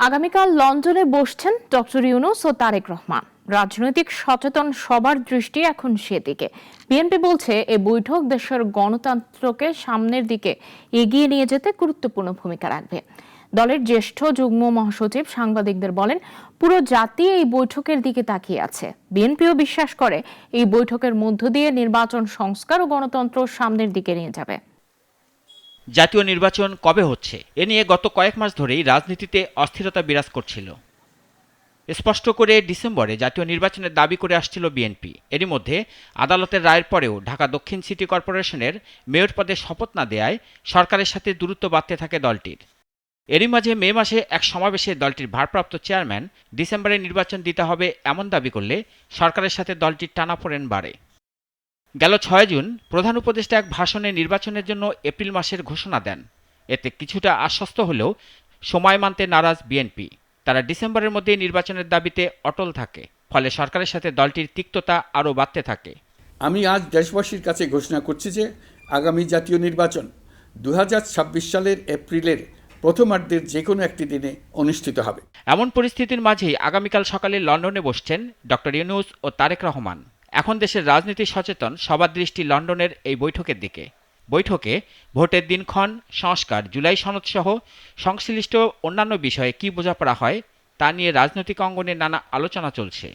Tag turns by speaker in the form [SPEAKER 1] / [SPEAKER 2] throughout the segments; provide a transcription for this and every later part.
[SPEAKER 1] আগামীকাল লন্ডনে বসছেন ডক্টর ইউনূস ও তারেক রহমান। রাজনৈতিক সচেতন সবার দৃষ্টি এখন সেদিকে। বিএনপি বলছে এই বৈঠক দেশের গণতন্ত্রকে সামনের দিকে এগিয়ে নিয়ে যেতে গুরুত্বপূর্ণ ভূমিকা রাখবে। দলের জ্যেষ্ঠ যুগ্ম মহাসচিব সাংবাদিকদের বলেন, পুরো জাতি এই বৈঠকের দিকে তাকিয়ে আছে। বিএনপিও বিশ্বাস করে এই বৈঠকের মধ্য দিয়ে নির্বাচন সংস্কার ও গণতন্ত্র সামনের দিকে নিয়ে যাবে।
[SPEAKER 2] জাতীয় নির্বাচন কবে হচ্ছে এ নিয়ে গত কয়েক মাস ধরেই রাজনীতিতে অস্থিরতা বিরাজ করছিল। স্পষ্ট করে ডিসেম্বরে জাতীয় নির্বাচনের দাবি করে আসছিল বিএনপি। এরই মধ্যে আদালতের রায়ের পরেও ঢাকা দক্ষিণ সিটি কর্পোরেশনের মেয়র পদে শপথ না দেয়ায় সরকারের সাথে দূরত্ব বাড়তে থাকে দলটির। এরই মাঝে মে মাসে এক সমাবেশে দলটির ভারপ্রাপ্ত চেয়ারম্যান ডিসেম্বরে নির্বাচন দিতে হবে এমন দাবি করলে সরকারের সাথে দলটির টানাপোড়েন বাড়ে। গেল ৬ জুন প্রধান উপদেষ্টা এক ভাষণে নির্বাচনের জন্য এপ্রিল মাসের ঘোষণা দেন। এতে কিছুটা আশ্বস্ত হলেও সময় মানতে নারাজ বিএনপি। তারা ডিসেম্বরের মধ্যেই নির্বাচনের দাবিতে অটল থাকে। ফলে সরকারের সাথে দলটির তিক্ততা আরও বাড়তে থাকে।
[SPEAKER 3] আমি আজ দেশবাসীর কাছে ঘোষণা করছি যে আগামী জাতীয় নির্বাচন ২০২৬ সালের এপ্রিলের প্রথমার্ধের যে কোনো একটি দিনে অনুষ্ঠিত হবে।
[SPEAKER 2] এমন পরিস্থিতির মাঝেই আগামীকাল সকালে লন্ডনে বসছেন ডক্টর ইউনূস ও তারেক রহমান। এখন দেশের রাজনীতি সচেতন সবার দৃষ্টি লন্ডনের এই বৈঠকের দিকে। বৈঠকে ভোটের দিনক্ষণ, সংস্কার, জুলাই সনদসহ সংশ্লিষ্ট অন্যান্য বিষয়ে কী বোঝাপড়া হয় তা নিয়ে রাজনৈতিক অঙ্গনে নানা আলোচনা চলছে।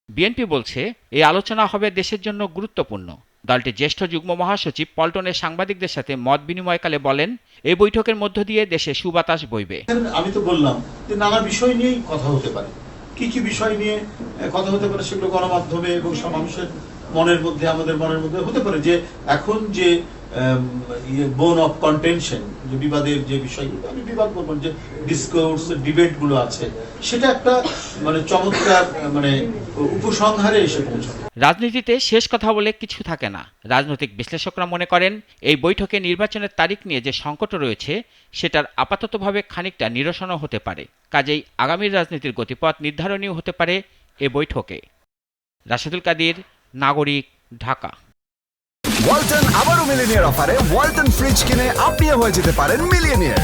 [SPEAKER 2] বিএনপি বলছে এই আলোচনা হবে দেশের জন্য গুরুত্বপূর্ণ। দলটির জ্যেষ্ঠ যুগ্ম মহাসচিব পল্টনে সাংবাদিকদের সাথে মত বিনিময়কালে বলেন, এই বৈঠকের মধ্য দিয়ে দেশে সুবাতাস বইবে।
[SPEAKER 4] আমি তো বললাম যে নানা বিষয় নিয়েই কথা হতে পারে। কি কি বিষয় নিয়ে কথা হতে পারে সেগুলো গণমাধ্যমে এবং মানুষের মনের মধ্যে, আমাদের মনের মধ্যে হতে পারে যে এখন যে বোন অফ কন্টেনশন, যে বিবাদের যে বিষয়গুলো, আমি বিবাদ বলবো, যে ডিসকোর্স, ডিবেট গুলো আছে, সেটা একটা চমৎকার উপসংহারে এসে পৌঁছাবে।
[SPEAKER 2] রাজনীতিতে শেষ কথা বলে কিছু থাকে না। রাজনৈতিক বিশ্লেষকরা মনে করেন এই বৈঠকে নির্বাচনের তারিখ নিয়ে যে সংকট রয়েছে সেটার আপাততভাবে খানিকটা নিরসনও হতে পারে। কাজেই আগামীর রাজনীতির গতিপথ নির্ধারণীয় হতে পারে এ বৈঠকে। রাশেদুল কাদির, নাগরিক, ঢাকা।
[SPEAKER 5] ওয়ালটন আবারও মিলিনিয়ার অফারে ওয়ালটন ফ্রিজ কিনে আপনিও হয়ে যেতে পারেন মিলিয়নিয়ার।